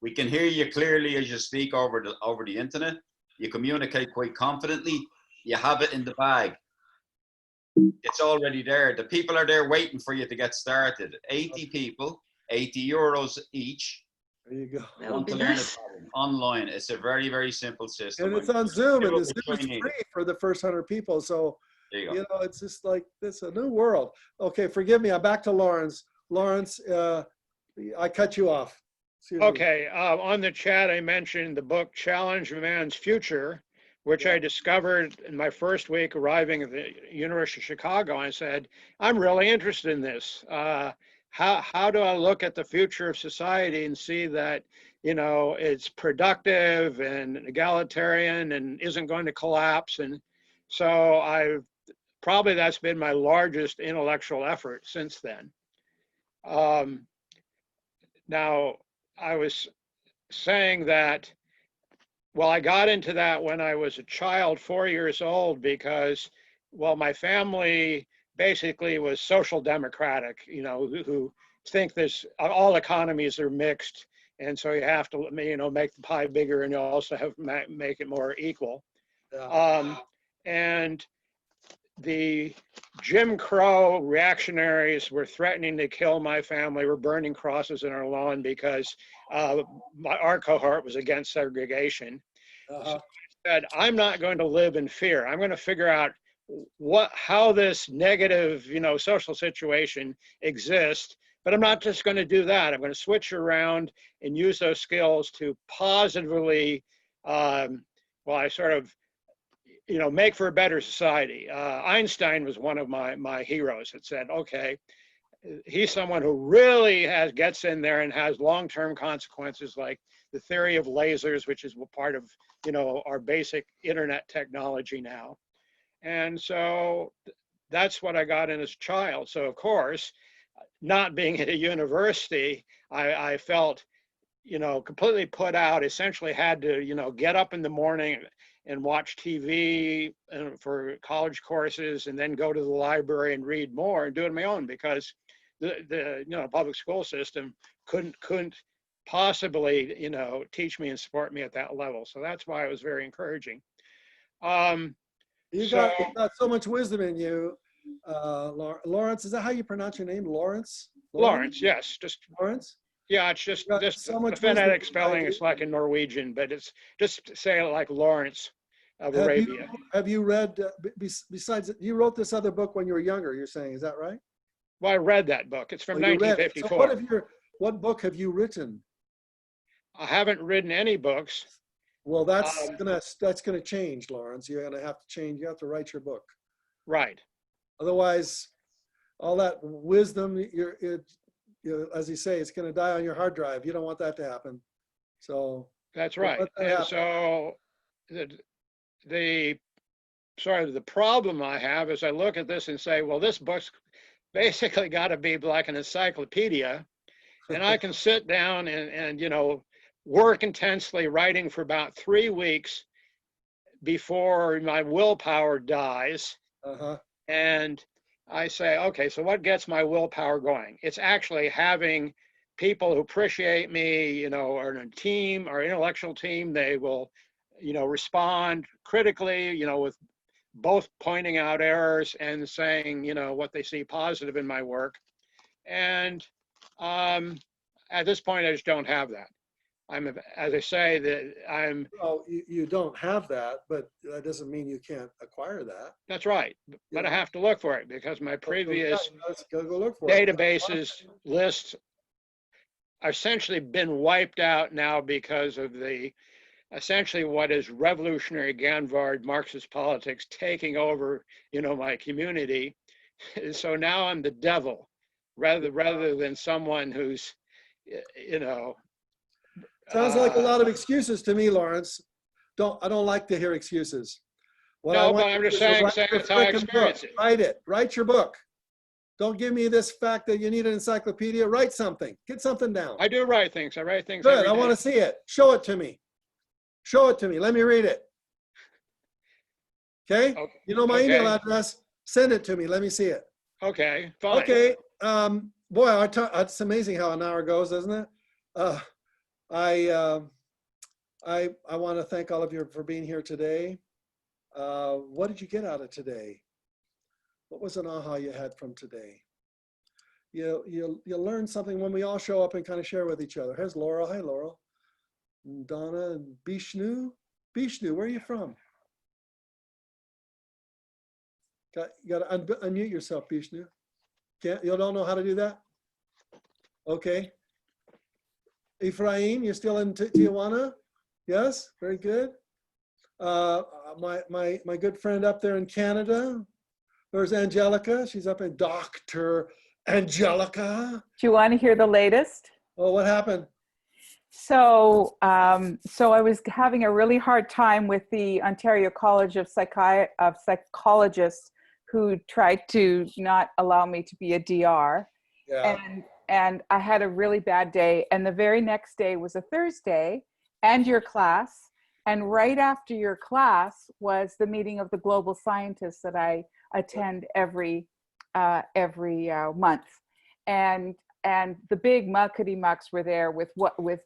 We can hear you clearly as you speak over the internet. You communicate quite confidently. You have it in the bag. It's already there. The people are there waiting for you to get started. 80 people, 80 euros each. There you go. That would Want be to learn nice. it online. It's a very, very simple system. And it's on Zoom, and What the Zoom we is need. free for the first 100 people. So, There you go. it's just like this, a new world. Okay, forgive me. I'm back to Lawrence. Lawrence, I cut you off. Excuse me. Okay, on the chat, I mentioned the book Challenge Man's Future, which I discovered in my first week arriving at the University of Chicago. I said, I'm really interested in this. How do I look at the future of society and see that, it's productive and egalitarian and isn't going to collapse? And so that's been my largest intellectual effort since then. Now, I was saying that, I got into that when I was a child, 4 years old, because, my family basically was social democratic, who think all economies are mixed. And so you have to, make the pie bigger, and you also have to make it more equal. Yeah. And the Jim Crow reactionaries were threatening to kill my family. We're burning crosses in our lawn because our cohort was against segregation. So I said, I'm not going to live in fear. I'm going to figure out how this negative, social situation exists. But I'm not just going to do that. I'm going to switch around and use those skills to positively, make for a better society. Einstein was one of my heroes that said, okay, he's someone who really gets in there and has long-term consequences, like the theory of lasers, which is part of, our basic internet technology now. And so that's what I got in as a child. So of course, not being at a university, I felt, completely put out, essentially had to, get up in the morning and watch TV for college courses, and then go to the library and read more and do it on my own, because the public school system couldn't possibly teach me and support me at that level. So that's why it was very encouraging. You got so much wisdom in you, Lawrence. Is that how you pronounce your name, Lawrence? Lawrence, yes, just Lawrence. Yeah, it's just So much the phonetic wisdom spelling inside is like in Norwegian, but it's just say it like Lawrence of Arabia. Have you read, besides, you wrote this other book when you were younger, you're saying, is that right? Well, I read that book. It's from Oh, you read it. 1954. So what book have you written? I haven't written any books. Well, that's Um, gonna change, Lawrence. You're gonna have to change. You have to write your book. Right. Otherwise, all that wisdom, as you say, it's gonna die on your hard drive. You don't want that to happen. So That's don't right. let that And happen. so the the problem I have is I look at this and say, well, this book's basically got to be like an encyclopedia. And I can sit down and, you know, work intensely writing for about 3 weeks before my willpower dies. Uh-huh. And I say, okay, so what gets my willpower going? It's actually having people who appreciate me, you know, are in a team, our intellectual team. They will, you know, respond critically, you know, with both pointing out errors and saying, you know, what they see positive in my work. And at this point, I just don't have that. As I say, that Oh, you don't have that, but that doesn't mean you can't acquire that. that's right. But I have to look for it because my previous Let's go look for it. databases lists essentially been wiped out now because of the essentially what is revolutionary Ganvard Marxist politics taking over, you know, my community. So now I'm the devil rather than someone who's, you know. Sounds like a lot of excuses to me, Lawrence. I don't like to hear excuses. What I No, want but I'm you to just do is saying write your it's how I frickin' book. experience it. Write it. Write your book. Don't give me this fact that you need an encyclopedia. Write something. Get something down. I do write things. I write things Good. every I want day. to see it. Show it to me. Show it to me. Let me read it. Okay? Okay. You know my email address. Send it to me. Let me see it. Okay, fine. Okay. Boy, it's amazing how an hour goes, isn't it? I want to thank all of you for being here today. What did you get out of today? What was an aha you had from today? You learn something when we all show up and kind of share with each other. Here's Laurel. Hi, Laurel. And Donna and Bishnu. Bishnu, where are you from? You got to unmute yourself, Bishnu. You don't know how to do that? Okay. Ephraim, you're still in Tijuana? Yes, very good. My good friend up there in Canada. There's Angelica. She's up in Dr. Angelica. Do you want to hear the latest? Oh, what happened? So I was having a really hard time with the Ontario College of Psychologists who tried to not allow me to be a DR. Yeah. And I had a really bad day. And the very next day was a Thursday and your class. And right after your class was the meeting of the global scientists that I attend every month. And the big muckety mucks were there with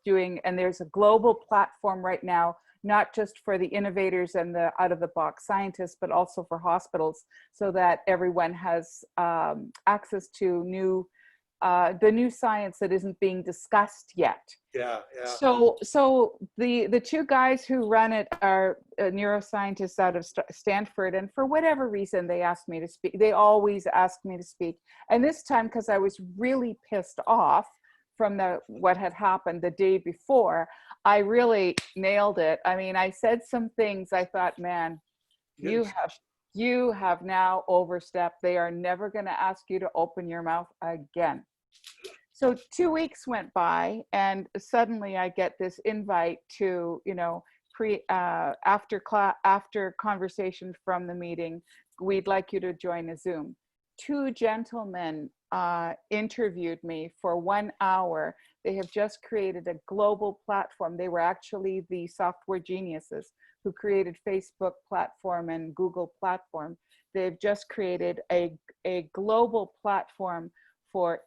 doing, and there's a global platform right now, not just for the innovators and the out of the box scientists, but also for hospitals, so that everyone has access to the new science that isn't being discussed yet. Yeah. So the two guys who run it are neuroscientists out of Stanford, and for whatever reason they asked me to speak. They always ask me to speak, and this time, because I was really pissed off from what had happened the day before, I really nailed it. I mean, I said some things I thought, man, you have now overstepped. They are never going to ask you to open your mouth again. So 2 weeks went by, and suddenly I get this invite to, after conversation from the meeting, we'd like you to join a Zoom. Two gentlemen interviewed me for 1 hour. They have just created a global platform. They were actually the software geniuses who created Facebook platform and Google platform. They've just created a global platform for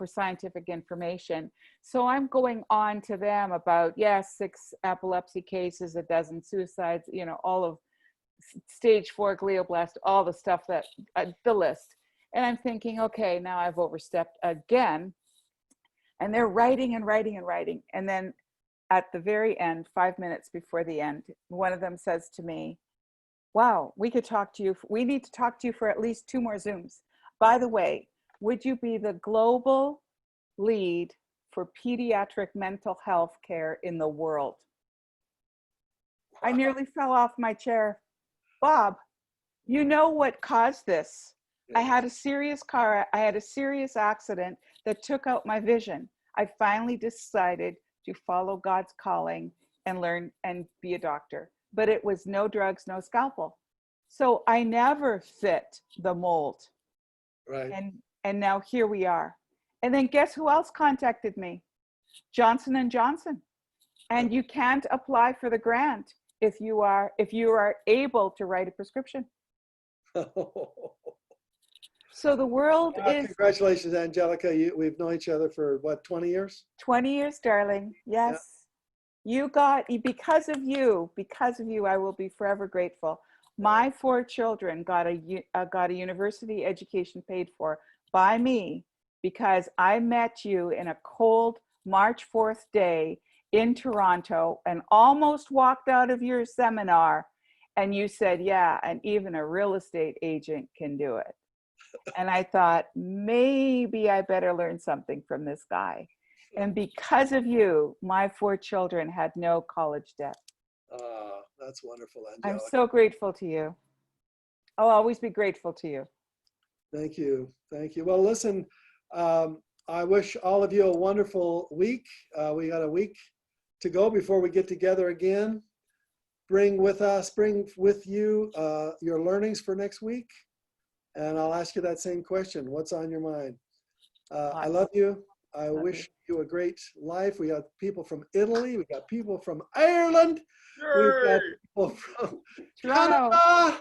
scientific information. So I'm going on to them about, 6 epilepsy cases, 12 suicides, all of stage 4 glioblast, all the stuff that, the list. And I'm thinking, okay, now I've overstepped again. And they're writing and writing and writing. And then at the very end, 5 minutes before the end, one of them says to me, wow, we could talk to you. We need to talk to you for at least 2 more Zooms. By the way, would you be the global lead for pediatric mental health care in the world. I nearly fell off my chair. Bob, you know what caused this? I had a serious accident that took out my vision. I finally decided to follow God's calling and learn and be a doctor, but it was no drugs, no scalpel. So I never fit the mold. Right. And now here we are. And then guess who else contacted me? Johnson & Johnson. And you can't apply for the grant if you are able to write a prescription. So the world is Congratulations, Angelica. We've known each other for what, 20 years? 20 years, darling. Yes. Because of you, I will be forever grateful. My 4 children got a university education paid for by me because I met you in a cold March 4th day in Toronto and almost walked out of your seminar. And you said, yeah, and even a real estate agent can do it. And I thought, maybe I better learn something from this guy. And because of you, my 4 children had no college debt. That's wonderful, Angelica. I'm so grateful to you. I'll always be grateful to you. Thank you. Thank you. Well, listen, I wish all of you a wonderful week. We got a week to go before we get together again. Bring with you your learnings for next week. And I'll ask you that same question. What's on your mind? I love you. I wish you a great life. We got people from Italy. We got people from Ireland. We've got people from Canada.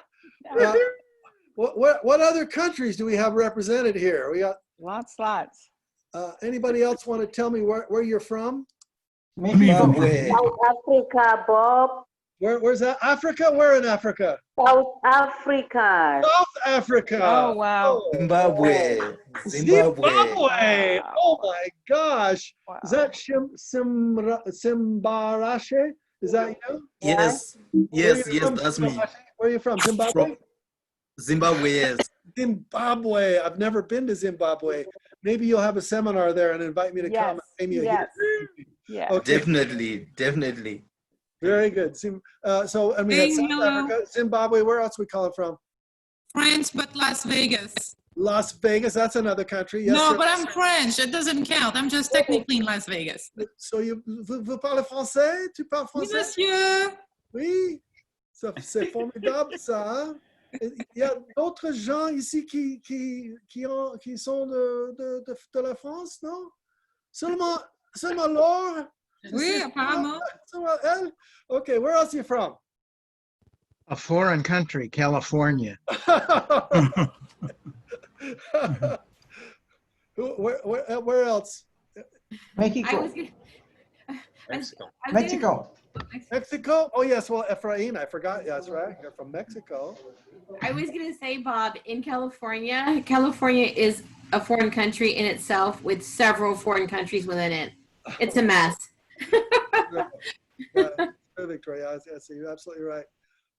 What other countries do we have represented here? We got lots. Anybody else want to tell me where you're from? Zimbabwe. South Africa, Bob. Where's that? Africa? Where in Africa? South Africa. South Africa. Oh, wow. Zimbabwe. Zimbabwe. Oh, my gosh. Wow. Is that Simbarashe? Is that you? Yes, that's me. Where are you from? Zimbabwe? Zimbabwe, yes. Zimbabwe. I've never been to Zimbabwe. Maybe you'll have a seminar there and invite me to come and pay me a year. Yes. Okay. Definitely. Very good. And we had South Africa, Zimbabwe. Where else we calling from? France, but Las Vegas. Las Vegas. That's another country. Yes, No, sir. but I'm French. It doesn't count. I'm just technically in Las Vegas. So vous parlez français? Tu parles Oui, français? monsieur. Oui. C'est formidable ça. Il y a d'autres gens ici qui sont de la France, non? Seulement Laure? Oui, apparemment. Seulement elle? Okay, where else are you from? A foreign country, California. Where else? Mexico. Mexico? Oh, yes. Well, Ephraim, I forgot. That's right. You're from Mexico. I was going to say, Bob, in California is a foreign country in itself with several foreign countries within it. It's a mess. Victoria, yes, you're absolutely right.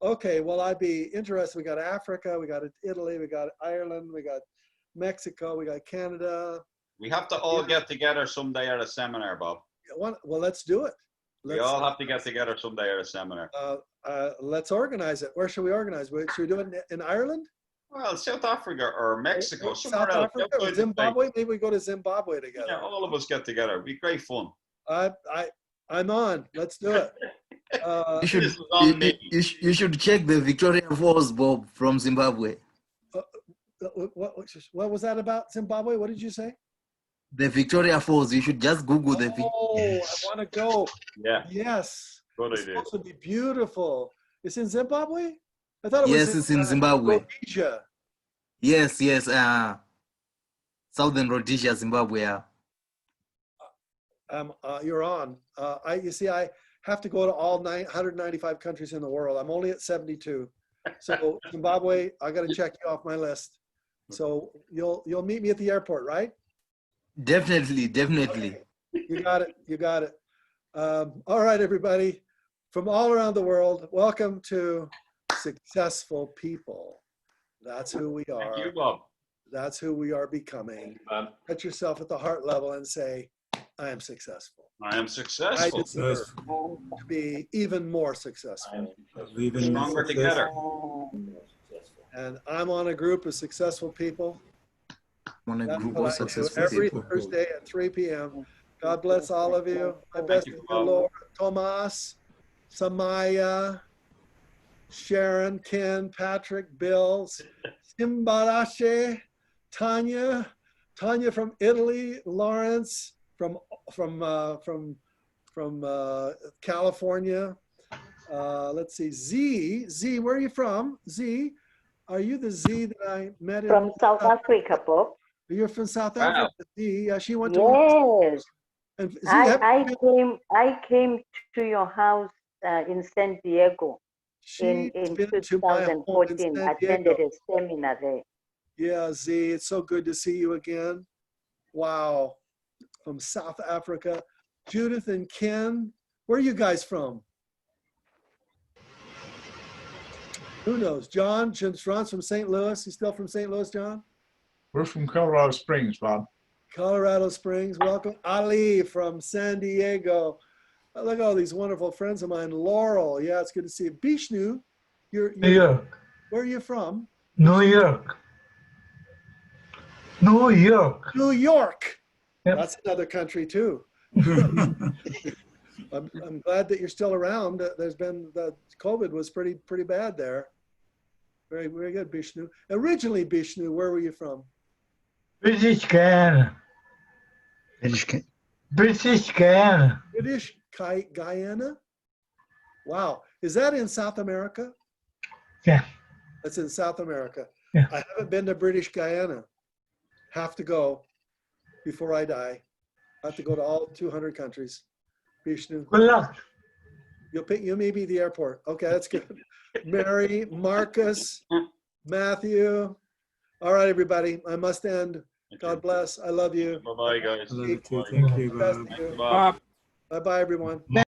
Okay, well, I'd be interested. We got Africa, we got Italy, we got Ireland, we got Mexico, we got Canada. We have to all get together someday at a seminar, Bob. Well, let's do it. We all have to get together someday at a seminar. Let's organize it. Where should we organize? Should we do it in Ireland? Well, South Africa or Mexico, somewhere South else. Africa or Zimbabwe? Maybe we go to Zimbabwe together. Yeah, all of us get together. It'd be great fun. I'm on. Let's do it. You should check the Victoria Falls, Bob, from Zimbabwe. What was that about Zimbabwe? What did you say? The Victoria Falls. You should just Google the. Oh, I want to go. Yeah. Yes. Good it's idea. supposed to be beautiful. It's in Zimbabwe? I thought it was. Yes, it's in Zimbabwe. Rhodesia. Yes. Southern Rhodesia, Zimbabwe. You're on. You see, I have to go to all 195 countries in the world. I'm only at 72. So Zimbabwe, I got to check you off my list. So you'll meet me at the airport, right? Definitely. Okay. You got it. All right, everybody, from all around the world, welcome to Successful People. That's who we are. Thank you, Bob. That's who we are becoming. Bob. Put yourself at the heart level and say, I am successful. I am I successful. deserve to be even more successful. Even more Stronger success. together. And I'm on a group of successful people. Want a That's group what of I do successful every people. Thursday at 3 p.m. God bless all of you. My best you, to you, Bob. Laura, Tomas, Samaya, Sharon, Ken, Patrick, Bill, Simbarache, Tanya from Italy, Lawrence from California. Let's see, Z, where are you from? Z, are you the Z that I met in? From South Africa, Bob. You're from South Wow. Africa. Z, she went to. Yes. And Z, have you I came to your house in San Diego she's in been to my home in 2014. San Attended Diego. a seminar there. Yeah, Z, it's so good to see you again. Wow, from South Africa. Judith and Ken, where are you guys from? Who knows? John's from St. Louis. He's still from St. Louis, John? We're from Colorado Springs, Bob. Colorado Springs, welcome. Ali from San Diego. Look at all these wonderful friends of mine. Laurel, yeah, it's good to see you. Bishnu, you're New York. where are you from? New York. New York. New York. Yep. That's another country too. I'm glad that you're still around. There's been the COVID was pretty bad there. Very, very good, Bishnu. Originally, Bishnu, where were you from? British Guyana. British Guyana. British Guyana? Wow. Is that in South America? Yeah. That's in South America. Yeah. I haven't been to British Guyana. Have to go before I die. I have to go to all 200 countries. Bishnu. Good luck. You may be the airport. Okay, that's good. Mary, Marcus, Matthew. All right, everybody. I must end. God bless. I love you. Bye-bye, guys. I love you too. Thank you, Best Bob. to you. Bob. Bye-bye, everyone.